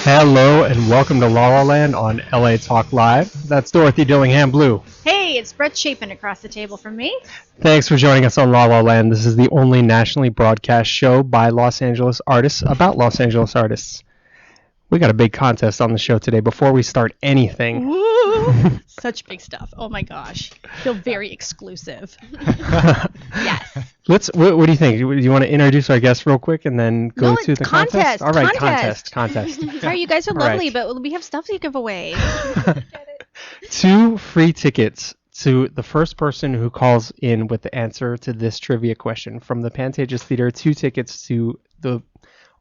Hello and welcome to La La Land on LA Talk Live. That's Dorothy Dillingham Blue. Hey, it's Brett Chapin across the table from me. Thanks for joining us on La La Land. This is the only nationally broadcast show by Los Angeles artists about Los Angeles artists. We got a big contest on the show today before we start anything. Woo! Such big stuff. Oh my gosh. Feel very exclusive. Yes. What do you think? Do you want to introduce our guest real quick and then go to the contest? All right, contest. Sorry, you guys are lovely, Right. but we have stuff to give away. 2 free tickets to the first person who calls in with the answer to this trivia question from the Pantages Theater. 2 tickets to the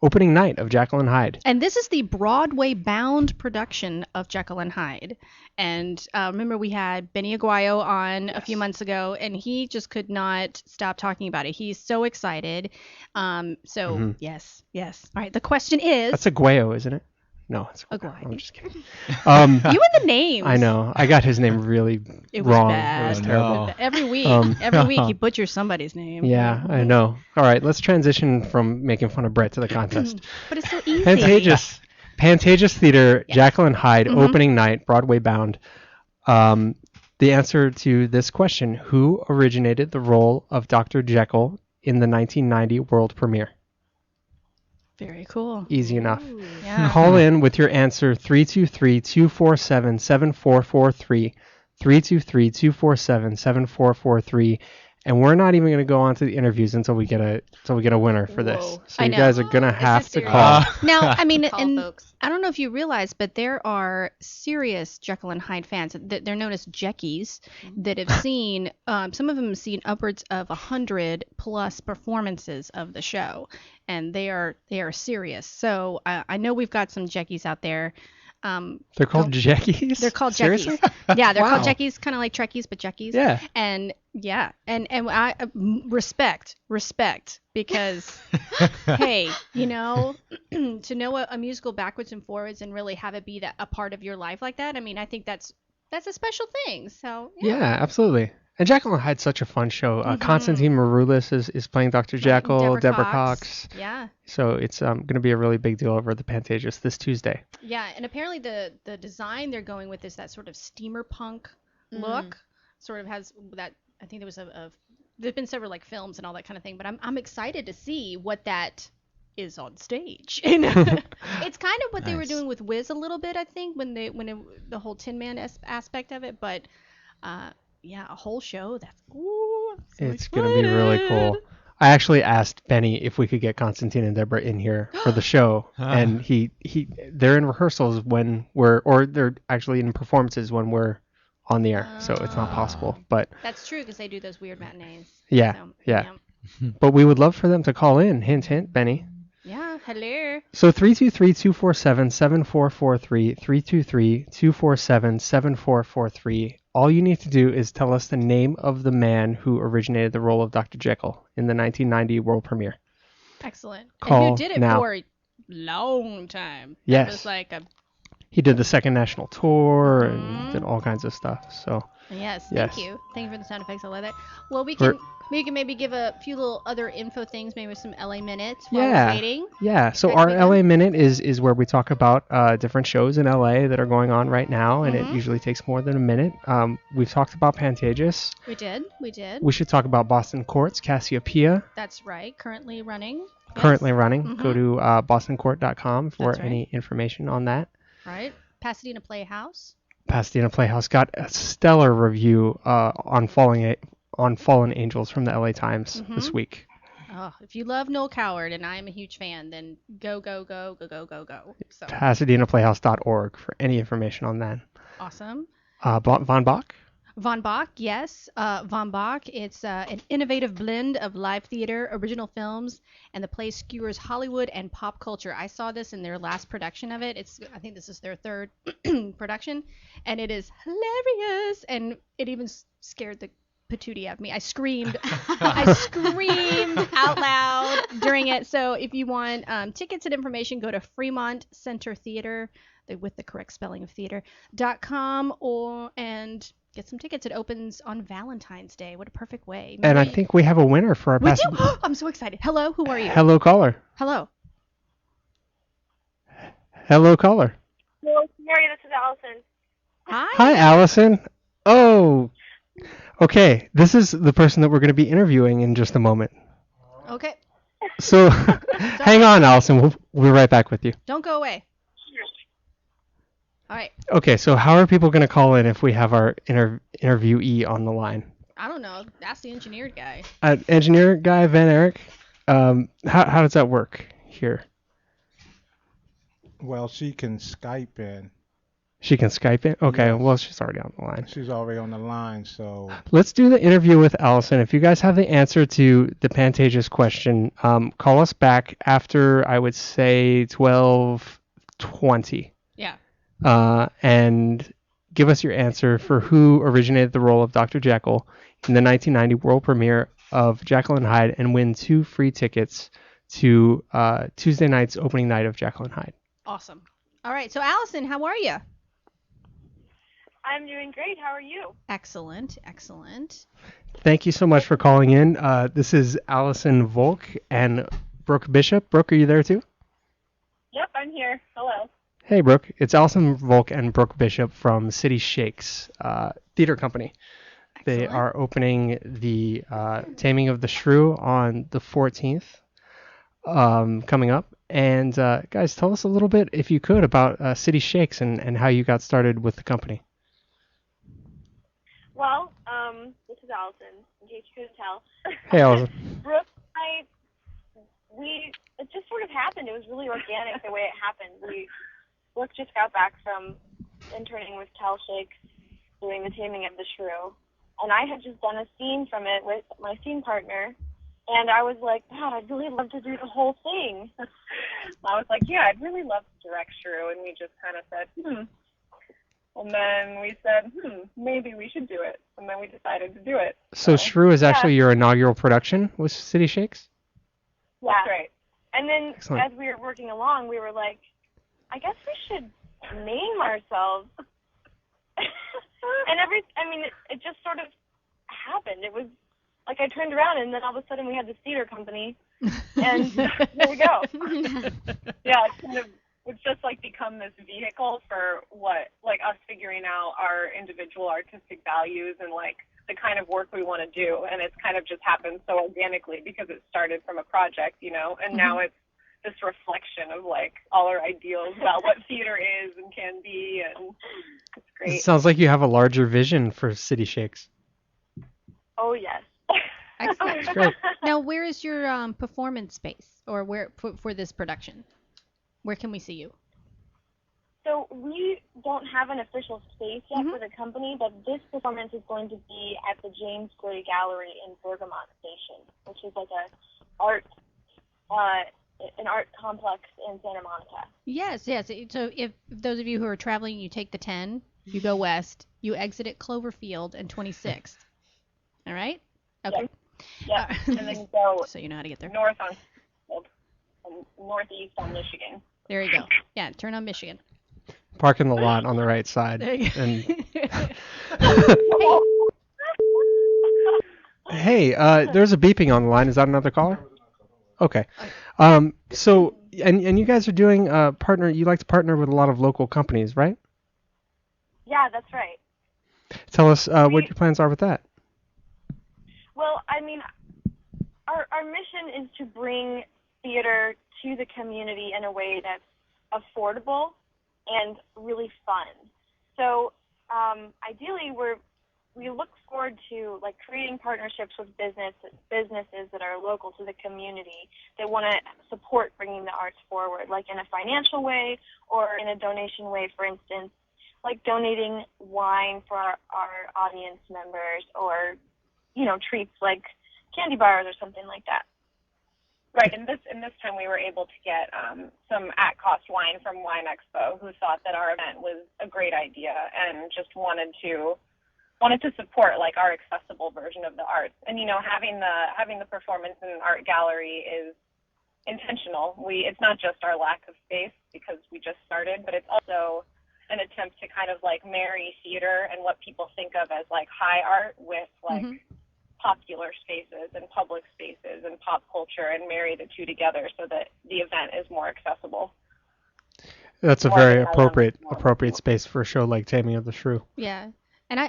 opening night of Jekyll and Hyde. And this is the Broadway-bound production of Jekyll and Hyde. And remember, we had Benny Aguayo on a few months ago, and he just could not stop talking about it. He's so excited. Yes. All right, the question is... That's Aguayo, isn't it? No, it's Aguayo. I'm just kidding. You and the names. I know. I got his name really It was wrong. bad. It was terrible. No. Every week he butchers somebody's name. Yeah, I know. All right, let's transition from making fun of Brett to the contest. But it's so easy. Pantages Theater, Yes. Jekyll and Hyde, opening night, Broadway bound. The answer to this question: who originated the role of Dr. Jekyll in the 1990 world premiere? Very cool. Easy enough. Yeah. Call in with your answer 323-247-7443, 323-247-7443, and we're not even going to go on to the interviews until we get a winner for this. Whoa. So I you know. guys are going to have to serious? call. Now, I mean, Call and folks. I don't know if you realize, but there are serious Jekyll and Hyde fans. They're known as Jeckies that have seen, some of them have seen upwards of 100 plus performances of the show, and they are serious. So I know we've got some Jeckies out there. They're called Jeckies? They're called Seriously? Jeckies. Yeah, they're called Wow. Jeckies, kind of like Trekkies, but Jeckies. Yeah. And I respect because hey, to know a musical backwards and forwards and really have it be a part of your life like that. I mean, I think that's a special thing. So Yeah, absolutely. And Jekyll and Hyde's such a fun show. Constantine Maroulis is playing Dr. Jekyll, Deborah Cox. Yeah. So it's going to be a really big deal over at the Pantages this Tuesday. Yeah, and apparently the design they're going with is that sort of steamerpunk look. Sort of has that. I think there was there've been several like films and all that kind of thing, but I'm excited to see what that is on stage. It's kind of what they were Nice. doing with Wiz a little bit, I think, the whole Tin Man aspect of it, but yeah, a whole show. That's It's going to be really cool. I actually asked Benny if we could get Constantine and Deborah in here for the show, and they're in rehearsals or they're actually in performances when we're on the air, so it's not possible. But That's true because they do those weird matinees. yeah, So, yeah. But we would love for them to call in. Hint, hint, Benny. Yeah, hello. So 323-247-7443, 323-247-7443. All you need to do is tell us the name of the man who originated the role of Dr. Jekyll in the 1990 world premiere. Excellent. Call and who did it now. for a long time. Yes. It was like He did the second national tour and did all kinds of stuff. So Yes, Yes. thank you. Thank you for the sound effects. I love that. Well, we can maybe give a few little other info things, maybe some LA minutes while we're waiting. Yeah, so Guys our make LA them? Minute is where we talk about different shows in LA that are going on right now, and it usually takes more than a minute. We've talked about Pantages. We did. We should talk about Boston Courts, Cassiopeia, That's right. Currently running. Yes. currently running. Go to bostoncourt.com for That's right. any information on that. Right. Pasadena Playhouse. Pasadena Playhouse got a stellar review on Fallen Angels from the LA Times this week. Oh, if you love Noel Coward, and I am a huge fan, then go. So PasadenaPlayhouse.org for any information on that. awesome. Von Bach? Von Bach, yes. Von Bach, it's an innovative blend of live theater, original films, and the play skewers Hollywood and pop culture. I saw this in their last production of it. I think this is their third production, and it is hilarious, and it even scared the patootie out of me. I screamed out loud during it. So if you want tickets and information, go to Fremont Center Theater, with the correct spelling of theater.com, and get some tickets. It opens on Valentine's Day. What a perfect way. And I think we have a winner for our we past. do. I'm so excited. Hello, who are you? Hello, caller. Hello. Hello, caller. Hello, Mary, this is Allison. Hi, Allison. Oh, okay. This is the person that we're going to be interviewing in just a moment. Okay. So, hang on, Allison. We'll be right back with you. Don't go away. All right. Okay, so how are people going to call in if we have our interviewee on the line? I don't know. That's the engineered guy. Engineer guy, Van Eric. How does that work here? Well, she can Skype in. She can Skype in? Okay, Yes. well, she's already on the line. She's already on the line, so Let's do the interview with Allison. If you guys have the answer to the Pantages question, call us back after, I would say, 12:20. Yeah. And give us your answer for who originated the role of Dr. Jekyll in the 1990 world premiere of Jekyll and Hyde, and win 2 free tickets to Tuesday night's opening night of Jekyll and Hyde. Awesome. All right. So, Allison, how are you? I'm doing great. How are you? Excellent. Excellent. Thank you so much for calling in. This is Allison Volk and Brook Bishop. Brook, are you there too? Yep, I'm here. Hello. Hey, Brook. It's Allison Volk and Brook Bishop from City Shakes Theater Company. They Excellent. are opening the Taming of the Shrew on the 14th coming up. And guys, tell us a little bit, if you could, about City Shakes and how you got started with the company. Well, this is Allison, in case you couldn't tell. Hey, Allison. Brooke, it just sort of happened. It was really organic the way it happened. Brooke just got back from interning with Cal Shakes, doing the Taming of the Shrew, and I had just done a scene from it with my scene partner, and I was like, God, I'd really love to do the whole thing. I was like, yeah, I'd really love to direct Shrew, and we just kind of said, And then we said, maybe we should do it. And then we decided to do it. So Shrew is actually your inaugural production with City Shakes? Yeah. That's right. And then Excellent. as we were working along, we were like, I guess we should name ourselves. And it just sort of happened. It was like I turned around and then all of a sudden we had this theater company. And here we go. Yeah, it's just like become this vehicle for us figuring out our individual artistic values and like the kind of work we want to do. And it's kind of just happened so organically because it started from a project, and now it's this reflection of like all our ideals about what theater is and can be, and it's great. It sounds like you have a larger vision for City Shakes. Oh yes. Excellent. That's great. Now, where is your performance space, or where for this production? Where can we see you? So we don't have an official space yet for the company, but this performance is going to be at the James Gray Gallery in Bergamot Station, which is like an art complex in Santa Monica. Yes. So if those of you who are traveling, you take the 10, you go west, you exit at Cloverfield and 26th. All right? Okay. Yeah. And then go so you know how to get there. north on and northeast on Michigan. There you go. Yeah, turn on Michigan. Park in the lot on the right side. There you go. And hey, there's a beeping on the line. Is that another caller? Okay. So you guys are doing you like to partner with a lot of local companies, right? Yeah, that's right. Tell us what your plans are with that. Well, our mission is to bring theater to the community in a way that's affordable and really fun. So ideally, we look forward to like creating partnerships with businesses that are local to the community that want to support bringing the arts forward, like in a financial way or in a donation way, for instance, like donating wine for our audience members or, treats like candy bars or something like that. Right, and this time we were able to get some at-cost wine from Wine Expo, who thought that our event was a great idea and just wanted to support like our accessible version of the arts. And having the performance in an art gallery is intentional. It's not just our lack of space because we just started, but it's also an attempt to kind of like marry theater and what people think of as like high art with like popular spaces and public spaces and pop culture, and marry the two together so that the event is more accessible. That's a more very than my one. appropriate space for a show like Taming of the Shrew. Yeah. And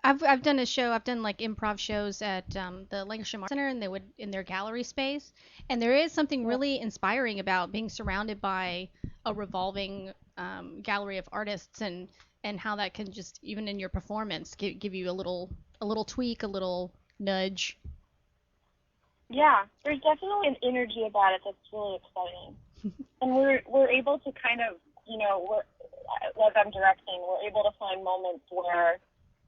I've done a show. I've done like improv shows at the Lancashire Market Center, and they would in their gallery space. And there is something really inspiring about being surrounded by a revolving gallery of artists, and how that can just even in your performance give you a little tweak, a little nudge. Yeah, there's definitely an energy about it that's really exciting. And we're able to kind of, as I'm directing, we're able to find moments where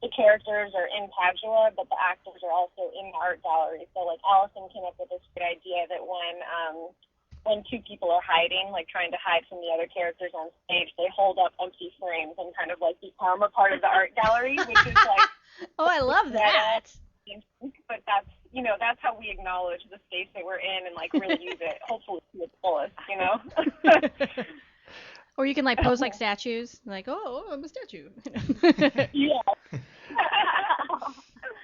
the characters are in Padua, but the actors are also in the art gallery. So like Allison came up with this great idea that when two people are hiding, like trying to hide from the other characters on stage, they hold up empty frames and kind of like become a part of the art gallery, which is like Oh, I love that. But that's how we acknowledge the space that we're in and like really use it, hopefully to its fullest. Or you can like pose like statues, like, oh, I'm a statue. Yeah.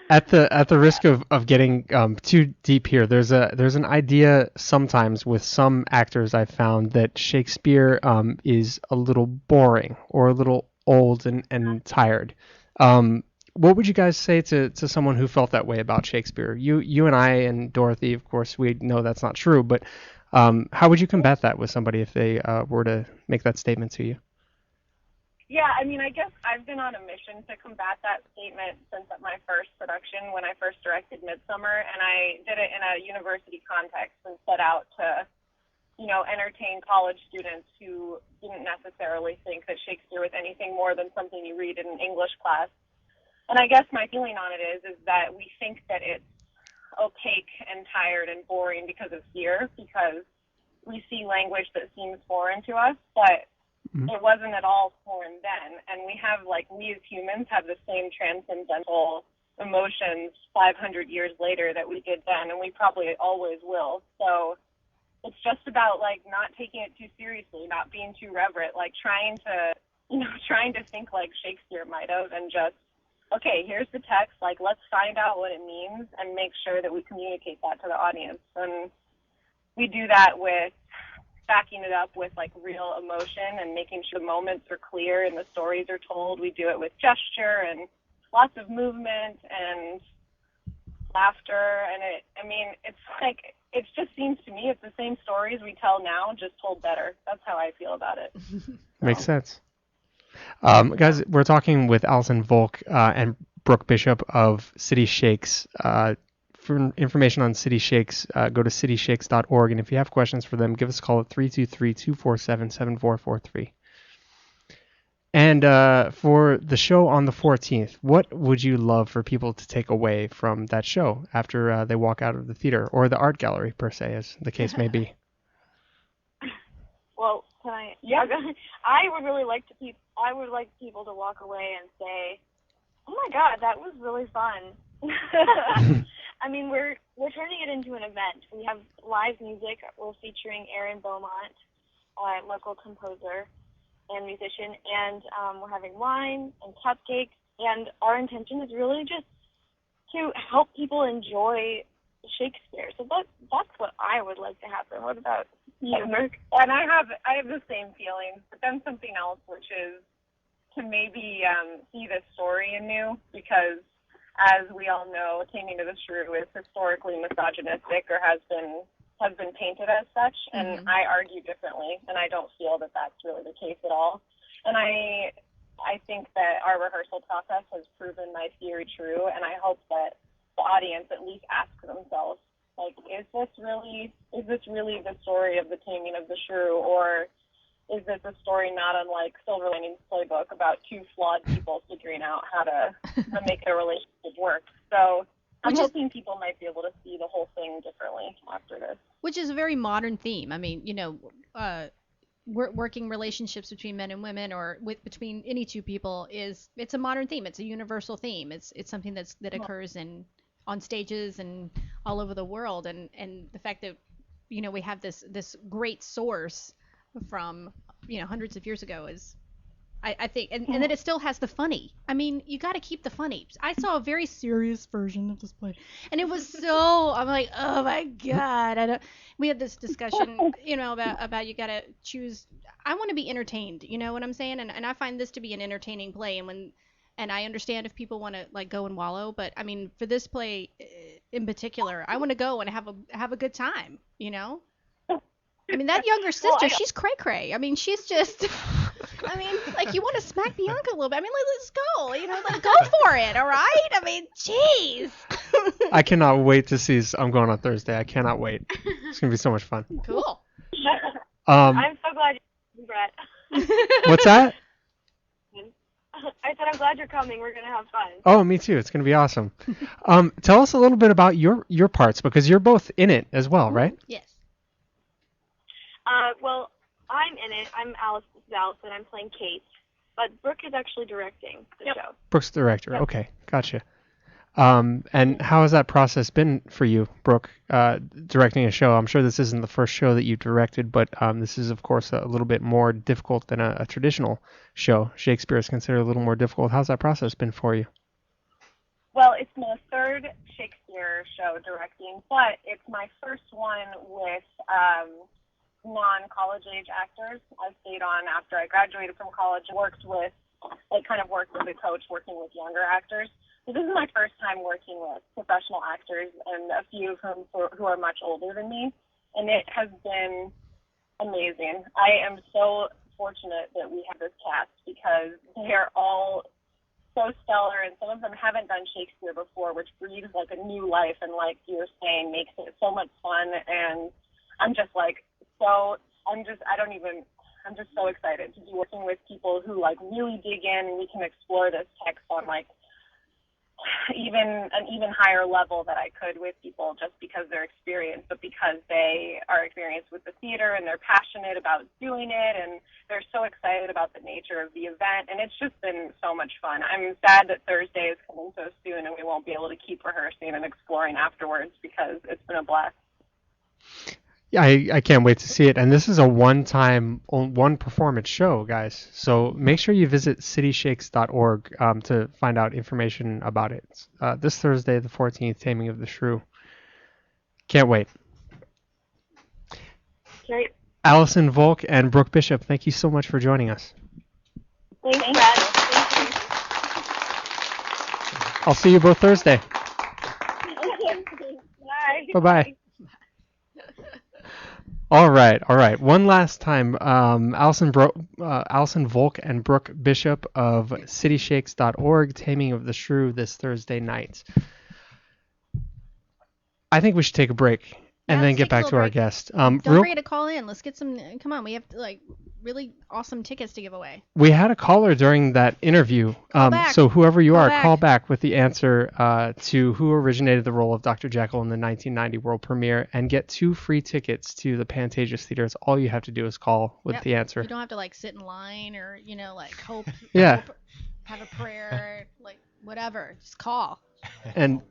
At the risk of getting too deep here, there's an idea sometimes with some actors I've found that Shakespeare is a little boring or a little old and tired. What would you guys say to someone who felt that way about Shakespeare? You and I and Dorothy, of course, we know that's not true, but how would you combat that with somebody if they were to make that statement to you? Yeah, I mean, I guess I've been on a mission to combat that statement since at my first production when I first directed Midsummer, and I did it in a university context and set out to, entertain college students who didn't necessarily think that Shakespeare was anything more than something you read in an English class. And I guess my feeling on it is that we think that it's opaque and tired and boring because of fear, because we see language that seems foreign to us, but it wasn't at all foreign then. And we as humans have the same transcendental emotions 500 years later that we did then, and we probably always will. So it's just about not taking it too seriously, not being too reverent, trying to think like Shakespeare might have, and just, okay, here's the text, let's find out what it means and make sure that we communicate that to the audience. And we do that with backing it up with real emotion and making sure the moments are clear and the stories are told. We do it with gesture and lots of movement and laughter. And it just seems to me it's the same stories we tell now, just told better. That's how I feel about it. Makes sense. Guys, we're talking with Allison Volk and Brook Bishop of City Shakes. For information on City Shakes, go to cityshakes.org. And if you have questions for them, give us a call at 323-247-7443. And for the show on the 14th, what would you love for people to take away from that show after they walk out of the theater, or the art gallery, per se, as the case may be? Well, yeah, I would like people to walk away and say, "Oh my God, that was really fun." I mean, we're turning it into an event. We have live music. We're featuring Aaron Beaumont, local composer and musician, and we're having wine and cupcakes. And our intention is really just to help people enjoy Shakespeare. So that's what I would like to happen. What about you, Merck? And I have the same feelings, but then something else, which is to maybe see this story anew, because as we all know, Taming of the Shrew is historically misogynistic, or has been painted as such, and I argue differently, and I don't feel that that's really the case at all. And I think that our rehearsal process has proven my theory true, and I hope that the audience at least asks themselves, is this really the story of the Taming of the Shrew, or is this a story not unlike Silver Linings Playbook about two flawed people figuring out how to make their relationship work? So I'm hoping people might be able to see the whole thing differently after this. Which is a very modern theme. I mean, working relationships between men and women, or between any two people, it's a modern theme. It's a universal theme. It's something that occurs on stages and all over the world. And the fact that we have this great source from hundreds of years ago is I think, and then it still has the funny. I mean, you got to keep the funny. I saw a very serious version of this play, and it was so. I'm like, oh my god. We had this discussion, about you got to choose. I want to be entertained. You know what I'm saying? And I find this to be an entertaining play, and I understand if people want to like go and wallow, but I mean, for this play in particular, I want to go and have a good time. I mean, that younger sister, she's cray cray. I mean, she's just. I mean, like, you want to smack Bianca a little bit. I mean, let's go. Like, go for it, all right? I mean, jeez. I cannot wait to see. I'm going on Thursday. I cannot wait. It's gonna be so much fun. Cool. I'm so glad you're Brett. What's that? I said I'm glad you're coming. We're gonna have fun. Oh, me too. It's gonna be awesome. Tell us a little bit about your parts, because you're both in it as well, right? Yes. Well, I'm in it. I'm Allison. I'm playing Kate, but Brook is actually directing the show. Brook's the director. Yep. Okay, gotcha. And how has that process been for you, Brook, directing a show? I'm sure this isn't the first show that you directed, but this is, of course, a little bit more difficult than a traditional show. Shakespeare is considered a little more difficult. How's that process been for you? Well, it's my third Shakespeare show directing, but it's my first one with non-college age actors. I stayed on after I graduated from college and worked with a coach working with younger actors. So this is my first time working with professional actors, and a few of whom who are much older than me, and it has been amazing. I am so fortunate that we have this cast because they're all so stellar, and some of them haven't done Shakespeare before, which breathes like a new life, and like you were saying, makes it so much fun. And I'm just like I'm just so excited to be working with people who like really dig in, and we can explore this text on like even an even higher level that I could with people, just because they're experienced, but because they are experienced with the theater and they're passionate about doing it, and they're so excited about the nature of the event, and it's just been so much fun. I'm sad that Thursday is coming so soon and we won't be able to keep rehearsing and exploring afterwards, because it's been a blast. Yeah, I can't wait to see it. And this is a one performance show, guys. So make sure you visit cityshakes.org to find out information about it. This Thursday, the 14th, Taming of the Shrew. Can't wait. Great. Allison, Volk, and Brook Bishop, thank you so much for joining us. Thanks, Brad. Thank you. I'll see you both Thursday. Bye. Bye-bye. All right. One last time, Allison, Volk, and Brook Bishop of cityshakes.org, Taming of the Shrew, this Thursday night. I think we should take a break and then get back to our guest. Don't forget to call in. Let's get some. Come on, we have like really awesome tickets to give away. We had a caller during that interview. So whoever you are, call back with the answer to who originated the role of Dr. Jekyll in the 1990 world premiere, and get 2 free tickets to the Pantages Theater. All you have to do is call with the answer. You don't have to like sit in line or like hope. Yeah. Hope, have a prayer, like whatever. Just call. And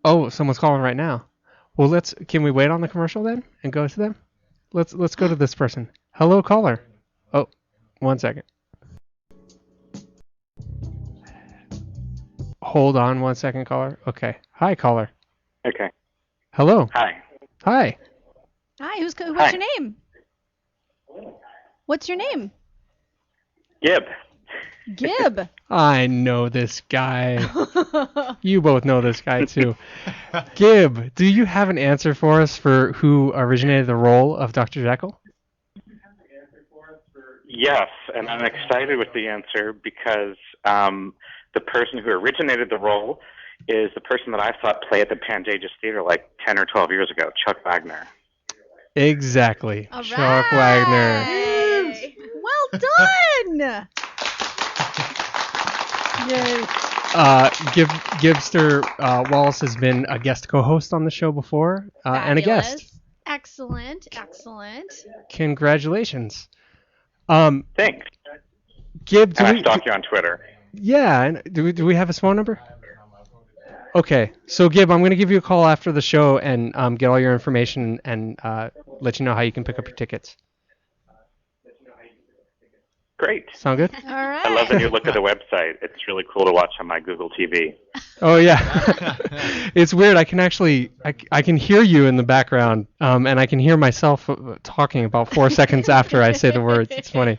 someone's calling right now. Well, can we wait on the commercial then and go to them? Let's go to this person. Hello, caller. Oh, 1 second. Hold on 1 second, caller. Okay. Hi, caller. Okay. Hello. Hi. Hi. Hi. What's your name? What's your name? Gib. Gib. I know this guy. You both know this guy too. Gib, do you have an answer for us for who originated the role of Dr. Jekyll? Yes, and I'm excited with the answer because the person who originated the role is the person that I saw play at the Pantages Theater like 10 or 12 years ago, Chuck Wagner. Exactly. All Chuck Wagner. Well done. Yay. Gibster Wallace has been a guest co-host on the show before and a guest. Excellent. Congratulations. Thanks. Gib, I stalk you on Twitter. Yeah. And do we have his phone number? Okay. So, Gib, I'm going to give you a call after the show and get all your information and let you know how you can pick up your tickets. Great. Sound good? All right. I love the new look of the website. It's really cool to watch on my Google TV. Oh yeah. It's weird. I can actually I can hear you in the background, and I can hear myself talking about 4 seconds after I say the words. It's funny.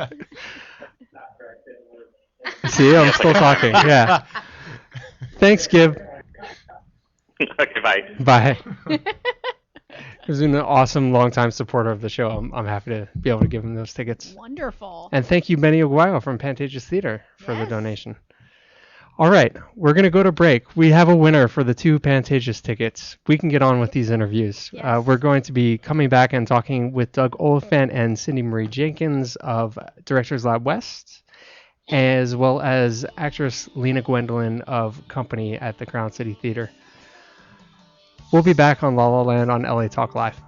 See, I'm still talking. Yeah. Thanks, Gib. Okay, bye. Bye. He's been an awesome, longtime supporter of the show. I'm happy to be able to give him those tickets. Wonderful. And thank you, Benny Aguayo from Pantages Theater, for the Yes. donation. All right, we're going to go to break. We have a winner for the 2 Pantages tickets. We can get on with these interviews. Yes. We're going to be coming back and talking with Doug Oliphant and Cindy Marie Jenkins of Directors Lab West, as well as actress Lena Gwendolyn of Company at the Crown City Theater. We'll be back on La La Land on LA Talk Live.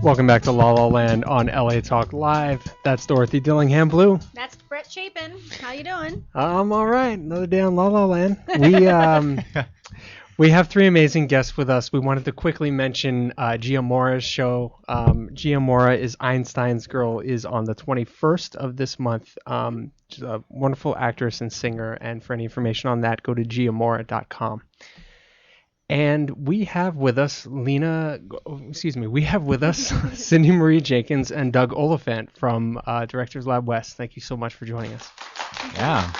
Welcome back to La La Land on LA Talk Live. That's Dorothy Dillingham Blue. That's Brett Chapin. How you doing? I'm all right. Another day on La La Land. We have 3 amazing guests with us. We wanted to quickly mention Gia Mora's show. Gia Mora is Einstein's Girl is on the 21st of this month. She's a wonderful actress and singer. And for any information on that, go to giamora.com. And we have with us we have with us Cindy Marie Jenkins and Doug Oliphant from Directors Lab West. Thank you so much for joining us. Yeah.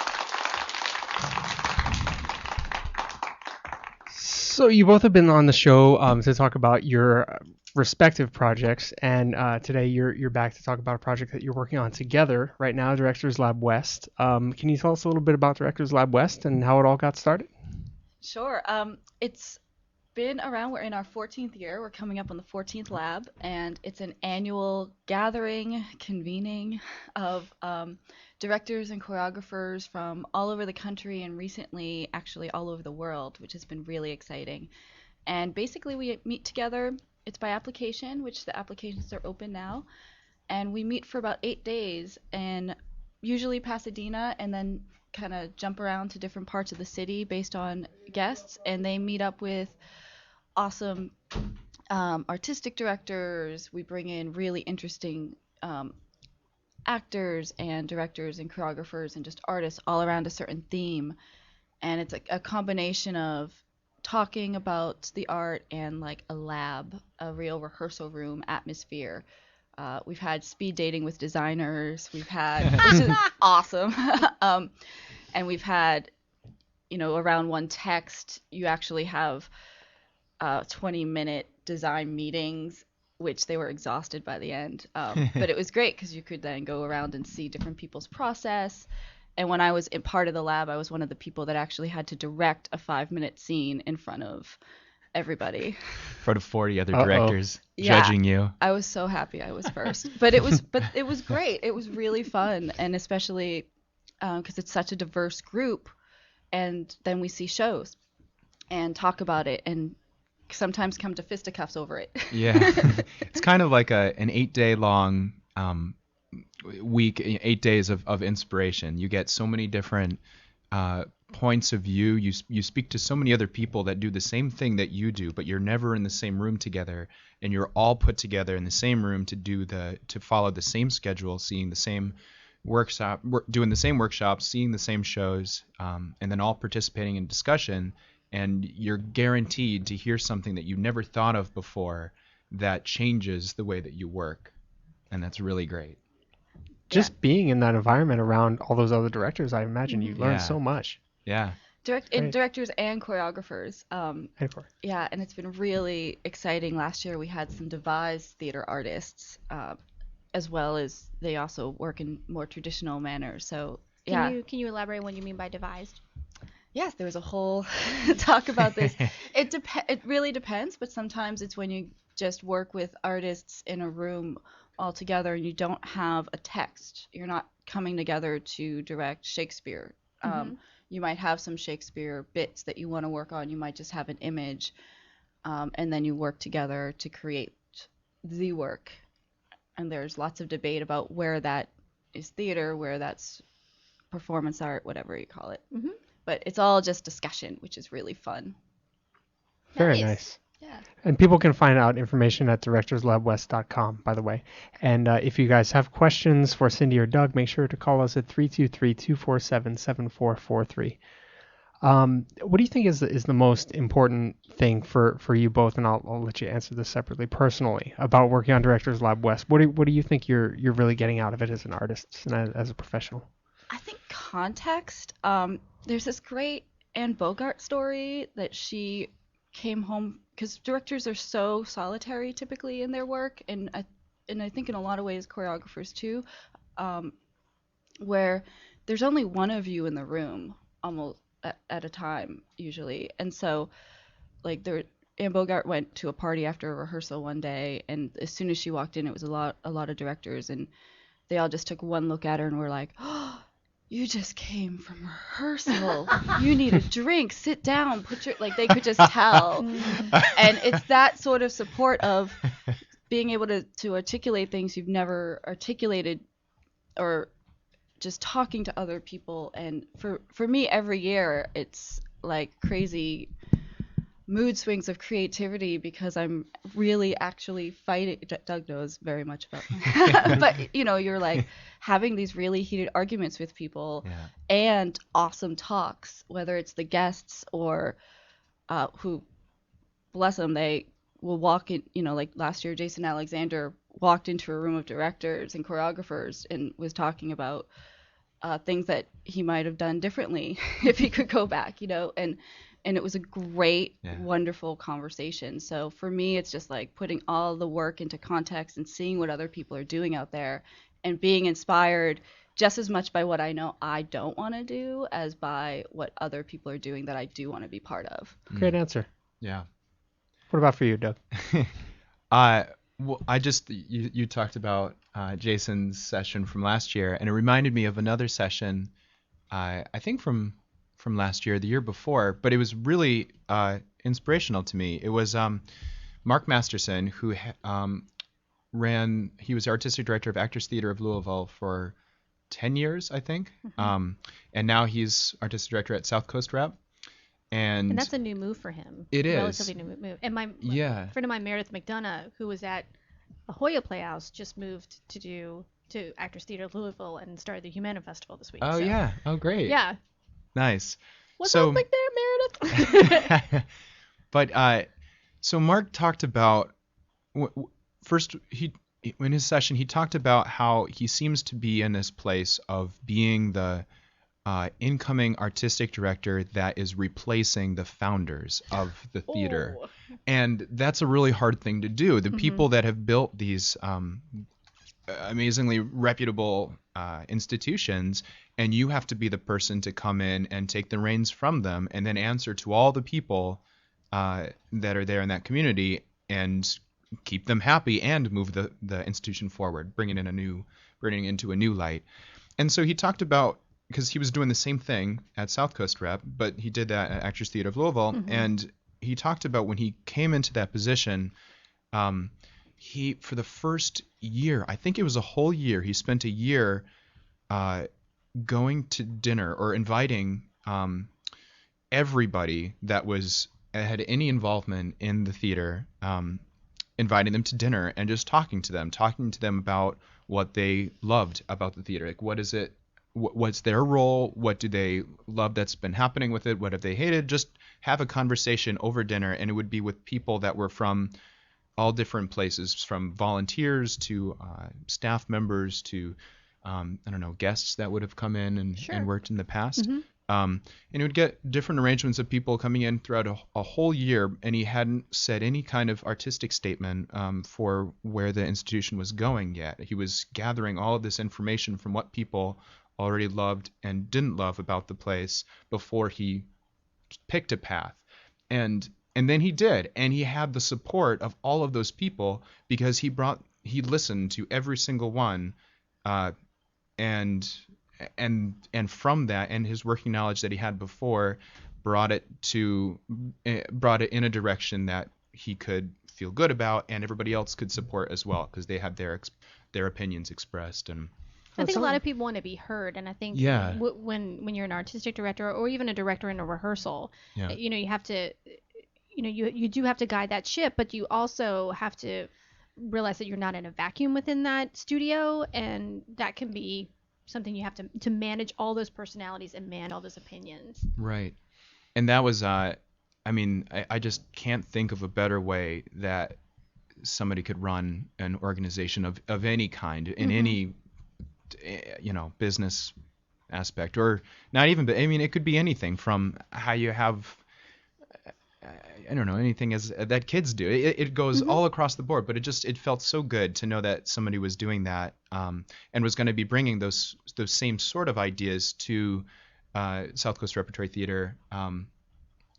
So you both have been on the show to talk about your respective projects, and today you're back to talk about a project that you're working on together right now, Directors Lab West. Can you tell us a little bit about Directors Lab West and how it all got started? Sure. It's been around. We're in our 14th year. We're coming up on the 14th lab, and it's an annual gathering, convening of directors and choreographers from all over the country and recently actually all over the world, which has been really exciting. And basically we meet together. It's by application, which the applications are open now. And we meet for about 8 days, and usually Pasadena, and then kind of jump around to different parts of the city based on guests, and they meet up with awesome artistic directors. We bring in really interesting actors and directors and choreographers and just artists all around a certain theme, and it's a combination of talking about the art and like a lab, a real rehearsal room atmosphere. We've had speed dating with designers. We've had, which is awesome. And we've had, around one text, you actually have 20-minute design meetings, which they were exhausted by the end. But it was great because you could then go around and see different people's process. And when I was in part of the lab, I was one of the people that actually had to direct a 5-minute scene in front of everybody. In front of 40 other directors Yeah. judging you. I was so happy I was first. But it was great. It was really fun, and especially because it's such a diverse group, and then we see shows and talk about it and sometimes come to fisticuffs over it. Yeah. It's kind of like an 8-day long week, 8 days of inspiration. You get so many different points of view. You speak to so many other people that do the same thing that you do, but you're never in the same room together, and you're all put together in the same room to follow the same schedule, seeing the same doing the same workshops, seeing the same shows, and then all participating in discussion. And you're guaranteed to hear something that you never thought of before that changes the way that you work, and that's really great. Just being in that environment around all those other directors, I imagine you learn Yeah. so much. Yeah. Directors and choreographers. Yeah, and it's been really exciting. Last year we had some devised theater artists, as well as they also work in more traditional manners. So yeah. Can you elaborate what you mean by devised? Yes, there was a whole talk about this. It really depends, but sometimes it's when you just work with artists in a room all together and you don't have a text. You're not coming together to direct Shakespeare. You might have some Shakespeare bits that you want to work on. You might just have an image, and then you work together to create the work. And there's lots of debate about where that is theater, where that's performance art, whatever you call it. But it's all just discussion, which is really fun. very nice. Yeah. And people can find out information at directorslabwest.com, by the way. And if you guys have questions for Cindy or Doug, make sure to call us at 323-247-7443. What do you think is the most important thing for you both? And I'll let you answer this separately. Personally, about working on Directors Lab West, what do you think you're really getting out of it as an artist and as a professional? I think context. There's this great Anne Bogart story that she came home because directors are so solitary typically in their work, and I think in a lot of ways choreographers too, where there's only one of you in the room almost at a time usually, and so like Anne Bogart went to a party after a rehearsal one day, and as soon as she walked in, it was a lot of directors, and they all just took one look at her and were like, "Oh, you just came from rehearsal. You need a drink. Sit down. They could just tell." And it's that sort of support of being able to articulate things you've never articulated, or just talking to other people. And for me, every year it's like crazy mood swings of creativity because I'm really actually fighting. Doug knows very much about but you're like having these really heated arguments with people and awesome talks, whether it's the guests or who, bless them, they will walk in, like last year Jason Alexander walked into a room of directors and choreographers and was talking about things that he might have done differently if he could go back, and it was a great, wonderful conversation. So for me, it's just like putting all the work into context and seeing what other people are doing out there and being inspired just as much by what I know I don't want to do as by what other people are doing that I do want to be part of. Great answer. Yeah. What about for you, Doug? Well, you talked about Jason's session from last year, and it reminded me of another session, I think from last year, the year before, but it was really inspirational to me. It was Mark Masterson, who he was artistic director of Actors Theater of Louisville for 10 years, I think. And now he's artistic director at South Coast Rep. And that's a new move for him. It is. Relatively new move. And my friend of mine, Meredith McDonough, who was at La Jolla Playhouse, just moved to Actors Theater of Louisville and started the Humana Festival this week. Oh, yeah. Oh, great. Yeah. Nice. What's up back there, Meredith? But so Mark talked about first in his session he talked about how he seems to be in this place of being the incoming artistic director that is replacing the founders of the theater. And that's a really hard thing to do. The people that have built these amazingly reputable institutions, and you have to be the person to come in and take the reins from them and then answer to all the people that are there in that community and keep them happy and move the institution forward, bringing into a new light. And so he talked about, because he was doing the same thing at South Coast Rep, but he did that at Actors Theater of Louisville, and he talked about when he came into that position, he, for the first year, I think it was a whole year, he spent a year going to dinner or inviting everybody that had any involvement in the theater, inviting them to dinner and just talking to them about what they loved about the theater. Like, what is it? What's their role? What do they love that's been happening with it? What have they hated? Just have a conversation over dinner, and it would be with people that were from all different places, from volunteers to staff members to guests that would have come in and worked in the past. And he would get different arrangements of people coming in throughout a whole year, and he hadn't said any kind of artistic statement for where the institution was going yet. He was gathering all of this information from what people already loved and didn't love about the place before he picked a path. And then he did, and he had the support of all of those people because he listened to every single one, and from that and his working knowledge that he had before brought it in a direction that he could feel good about and everybody else could support as well, because they had their opinions expressed. And I think a lot of people want to be heard, and I think when you're an artistic director or even a director in a rehearsal, you have to you do have to guide that ship, but you also have to realize that you're not in a vacuum within that studio, and that can be something you have to manage all those personalities and man all those opinions. Right. And that was, I just can't think of a better way that somebody could run an organization of any kind in any, business aspect, or not even, but I mean, it could be anything from how you have, I don't know, anything as that kids do. It goes all across the board, but it felt so good to know that somebody was doing that, and was going to be bringing those same sort of ideas to South Coast Repertory Theater.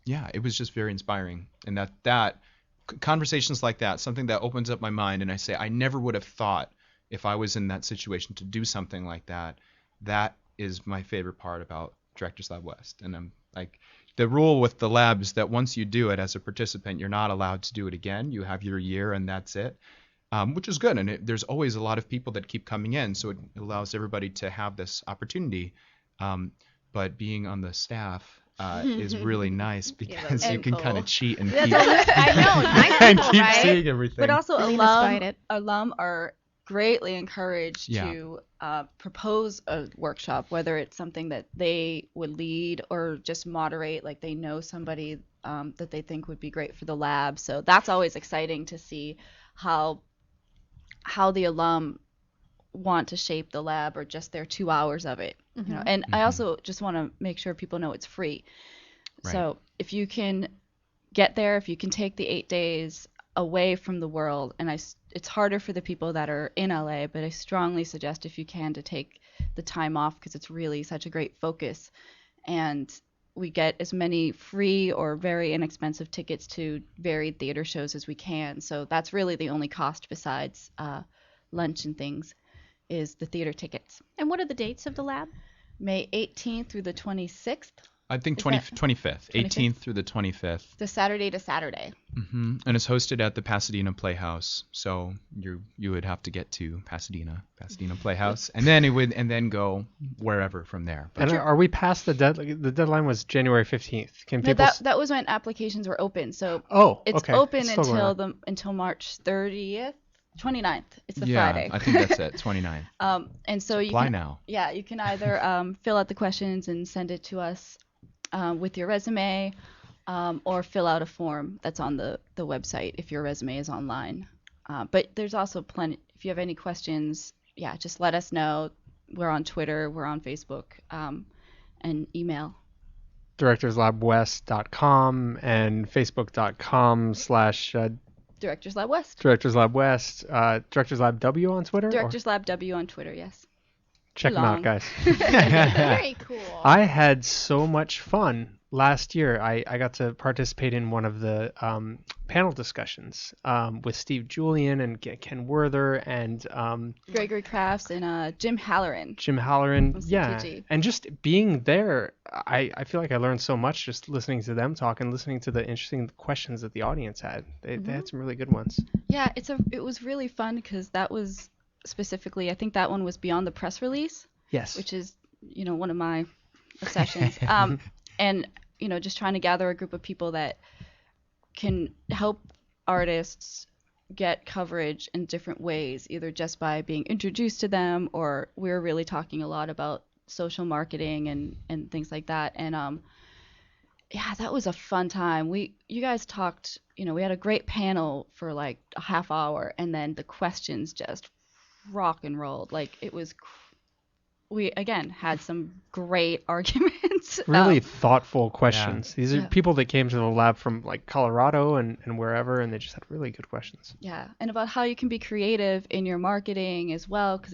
It was just very inspiring, and that conversations like that, something that opens up my mind, and I say I never would have thought if I was in that situation to do something like that. That is my favorite part about Directors Lab West, and I'm like, the rule with the lab is that once you do it as a participant, you're not allowed to do it again. You have your year and that's it, which is good. And there's always a lot of people that keep coming in, so it allows everybody to have this opportunity. But being on the staff is really nice because you can kind of cheat and keep, I know, nice and people, keep right? seeing everything. But also Lena's alum are greatly encouraged to propose a workshop, whether it's something that they would lead or just moderate, like they know somebody that they think would be great for the lab. So that's always exciting to see how the alum want to shape the lab, or just their 2 hours of it. And I also just want to make sure people know it's free. Right. So if you can get there, if you can take the 8 days away from the world, and it's harder for the people that are in LA, but I strongly suggest, if you can, to take the time off, because it's really such a great focus, and we get as many free or very inexpensive tickets to varied theater shows as we can. So that's really the only cost besides lunch and things, is the theater tickets. And what are the dates of the lab? May 18th through the 26th. I think 25th, 18th through the 25th. The Saturday to Saturday. And it's hosted at the Pasadena Playhouse, so you would have to get to Pasadena Playhouse, and then go wherever from there. But And are we past the deadline? The deadline was January 15th. Can No, people? that was when applications were open. So it's okay. open Still going on. until March 30th, 29th. It's the yeah, Friday. I think that's it, 29. And so you Apply can now. Yeah, you can either fill out the questions and send it to us with your resume, or fill out a form that's on the website if your resume is online. But there's also plenty. If you have any questions, just let us know. We're on Twitter, we're on Facebook, and email. DirectorsLabWest.com and Facebook.com/ Directors Lab West. Directors Lab West. Directors Lab W on Twitter? Directors Lab W on Twitter, yes. Check them out, guys. Very cool. I had so much fun last year. I got to participate in one of the panel discussions with Steve Julian and Ken Werther and Gregory Crafts and Jim Halloran. Jim Halloran, from yeah. CTG. And just being there, I feel like I learned so much just listening to them talk and listening to the interesting questions that the audience had. They had some really good ones. Yeah, it was really fun because that was specifically, I think that one was beyond the press release. Yes. Which is, one of my obsessions. And, just trying to gather a group of people that can help artists get coverage in different ways, either just by being introduced to them, or we're really talking a lot about social marketing and things like that. And that was a fun time. You guys talked, we had a great panel for like a half hour, and then the questions just rock and rolled. Like, it was we again had some great arguments. Really thoughtful questions. Yeah. These are people that came to the lab from like Colorado and wherever, and they just had really good questions. Yeah, and about how you can be creative in your marketing as well, because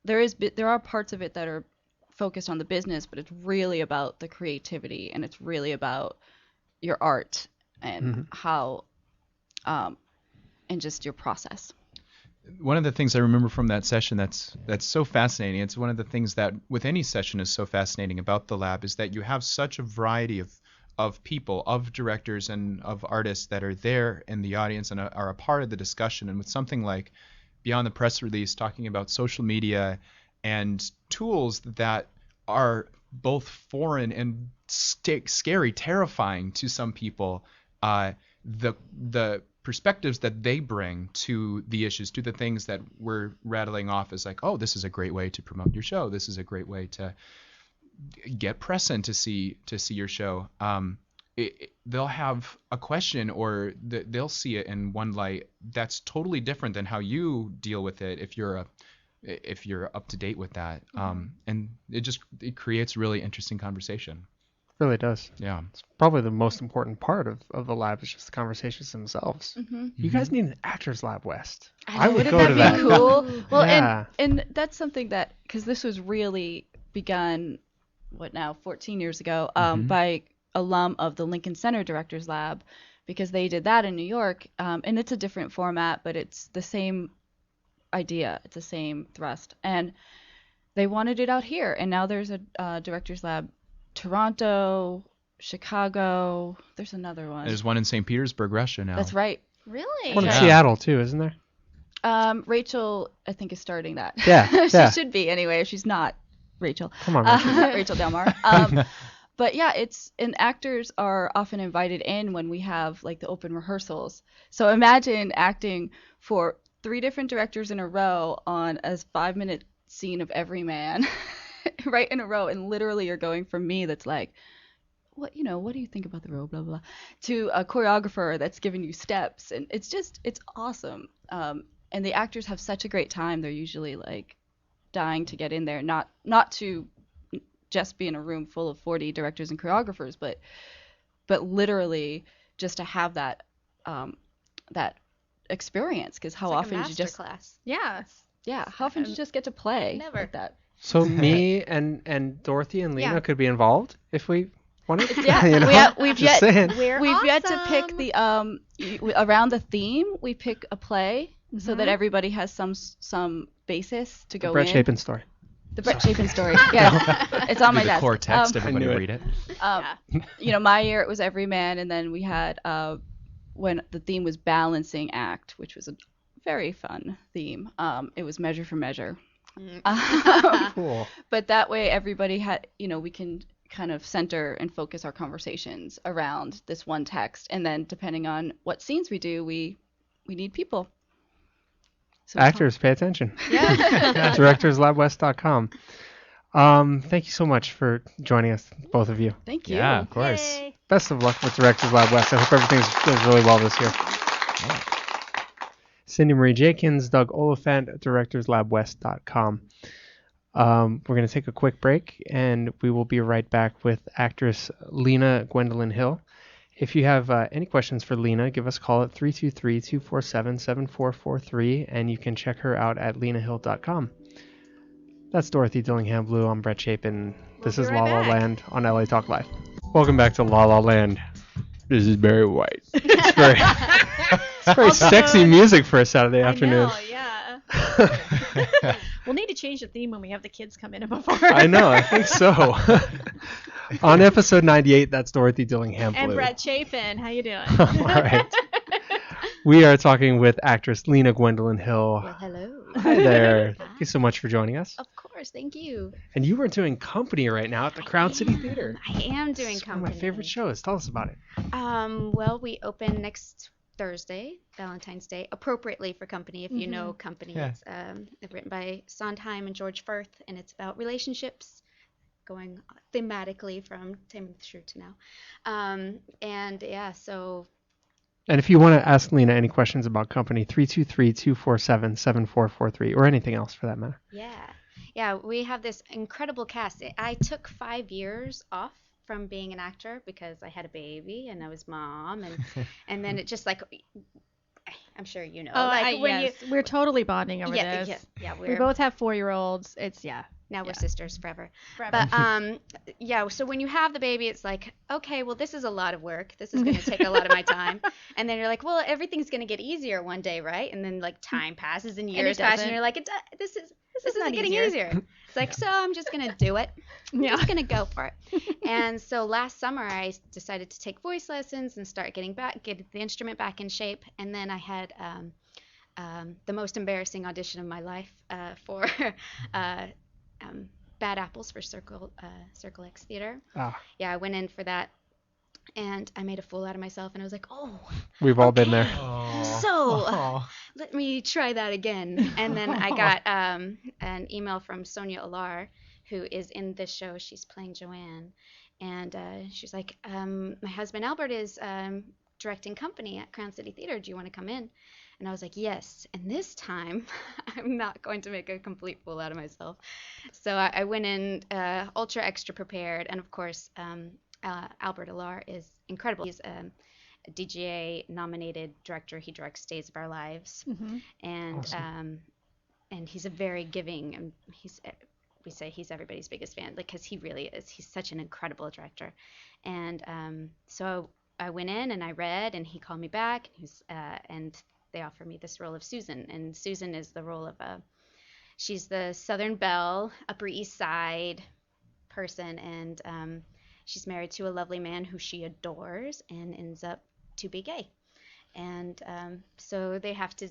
there are parts of it that are focused on the business, but it's really about the creativity, and it's really about your art and how and just your process. One of the things I remember from that session that's so fascinating, it's one of the things that with any session is so fascinating about the lab, is that you have such a variety of people, of directors and of artists that are there in the audience and are a part of the discussion. And with something like Beyond the Press Release talking about social media and tools that are both foreign and scary, terrifying to some people. The perspectives that they bring to the issues, to the things that we're rattling off as like, oh, this is a great way to promote your show. This is a great way to get press in to see your show. They'll have a question, or they'll see it in one light that's totally different than how you deal with it if you're up to date with that. And it creates really interesting conversation. Really does. Yeah. It's probably the most important part of the lab is just the conversations themselves. You guys need an Actors Lab West. I would go to that. Be cool? Well, Yeah. and that's something that, because this was really begun, 14 years ago, by alum of the Lincoln Center Directors Lab, because they did that in New York, and it's a different format, but it's the same idea. It's the same thrust, and they wanted it out here, and now there's a Directors Lab Toronto, Chicago. There's another one. There's one in St. Petersburg, Russia now. That's right. Really? One in Yeah. Seattle too, isn't there? Rachel, I think, is starting that. Yeah, she yeah. should be anyway. If she's not, Rachel. Come on, Rachel. Rachel Delmar. But yeah, and actors are often invited in when we have like the open rehearsals. So imagine acting for 3 different directors in a row on a 5-minute scene of Everyman, right in a row, and literally you're going from me that's like, what do you think about the role, blah blah, to a choreographer that's giving you steps, and it's awesome. And the actors have such a great time. They're usually like dying to get in there, not to just be in a room full of 40 directors and choreographers, but literally just to have that experience, because how often like did you just class. Yeah. how often did you just get to play Never. like that? So me and Dorothy and Lena Yeah. could be involved if we wanted. Yeah, You know? we've Just yet saying. We're yet to pick awesome. the around the theme. We pick a play so that everybody has some basis to go Brett in. Chapin story. The Brett Chapin story. Yeah, it's on my the desk. core text. Everybody knew it. read it. My year it was Everyman, and then we had when the theme was Balancing Act, which was a very fun theme. It was Measure for Measure. Cool. But that way everybody had, we can kind of center and focus our conversations around this one text, and then depending on what scenes we do, we need people. So Actors, pay attention. Yeah. DirectorsLabWest.com. Thank you so much for joining us, both of you. Thank you. Yeah, of course. Yay. Best of luck with Directors Lab West. I hope everything goes really well this year. Cindy Marie Jenkins, Doug Oliphant, DirectorsLabWest.com. We're going to take a quick break, and we will be right back with actress Lena Gwendolyn Hill. If you have any questions for Lena, give us a call at 323-247-7443, and you can check her out at lenahill.com. That's Dorothy Dillingham Blue. I'm Brett Chapin. This is be La right La back. Land on LA Talk Live. Welcome back to La La Land. This is Barry White. It's very sexy music for a Saturday afternoon. I know, yeah. We'll need to change the theme when we have the kids come in before. I know, I think so. On episode 98, that's Dorothy Dillingham Blue. And Brett Chapin, how you doing? All right. We are talking with actress Lena Gwendolyn Hill. Well, hello. Hi there. Thank you so much for joining us. Of course, thank you. And you are doing company right now at the Crown City Theater. I am doing It's one company. of my favorite shows. Tell us about it. Well, we open next Thursday, Valentine's Day, appropriately for company. If you know company, Yeah. it's written by Sondheim and George Firth, and it's about relationships, going thematically from Taming of the Shrew to now. And yeah, so And if you want to ask Lena any questions about company, 323-247-7443, or anything else for that matter. yeah, we have this incredible cast. I took 5 years off from being an actor because I had a baby and I was mom, and then it just like, I'm sure you know, We're totally bonding over yeah, this. yeah, We both have 4-year-olds. It's now we're sisters forever. Forever. But yeah, so when you have the baby, it's like, okay, well, this is a lot of work. This is going to take a lot of my time. And then you're like, well, everything's going to get easier one day, right? And then like time passes and years pass, and doesn't. you're like, this isn't not getting easier. It's like, so I'm just going to do it. I'm just going to go for it. And so last summer, I decided to take voice lessons and start get the instrument back in shape. And then I had the most embarrassing audition of my life for Bad Apples for Circle X Theater. Ah, Yeah, I went in for that, and I made a fool out of myself, and I was like, oh, we've all been there. so let me try that again. And then I got an email from Sonia Alar, who is in this show. She's playing Joanne, and she's like, my husband Albert is directing company at Crown City Theater. Do you want to come in? And I was like, yes. And this time, I'm not going to make a complete fool out of myself. So I went in ultra extra prepared. And of course, Albert Alar is incredible. He's a DGA nominated director. He directs Days of Our Lives. And Awesome. And he's a very giving, and we say he's everybody's biggest fan, because he really is. He's such an incredible director. And so I went in and I read, and he called me back, and they offered me this role of Susan. And Susan is the role of she's the Southern Belle, Upper East Side person, and she's married to a lovely man who she adores and ends up to be gay. And so they have to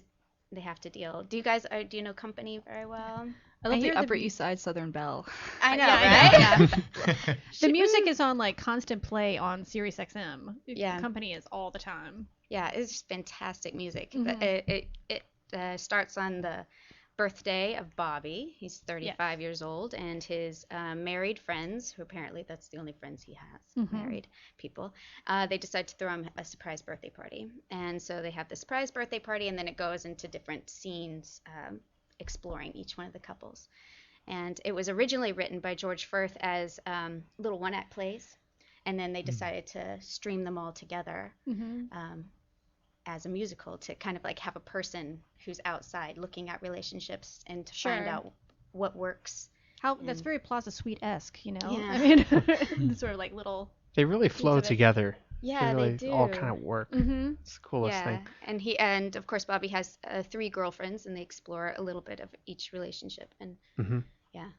deal. Do you know Company very well? I love hear the the Upper East Side Southern Belle. I know, Yeah, right? yeah. The music is on like constant play on Sirius XM. Yeah. Company is all the time. Yeah, it's just fantastic music. Mhm. It starts on the birthday of Bobby. He's 35 years old, and his married friends, who apparently that's the only friends he has, Mhm. married people, they decide to throw him a surprise birthday party. And so they have the surprise birthday party, and then it goes into different scenes exploring each one of the couples. And it was originally written by George Firth as little one-act plays, and then they decided to stream them all together as a musical, to kind of like have a person who's outside looking at relationships and to find out what works. That's very Plaza Suite-esque, you know? Yeah. I mean, sort of like little. They really flow of it. together. Yeah, they really they do. all kind of work. Mm-hmm. It's the coolest thing. And of course Bobby has 3 girlfriends, and they explore a little bit of each relationship. And yeah.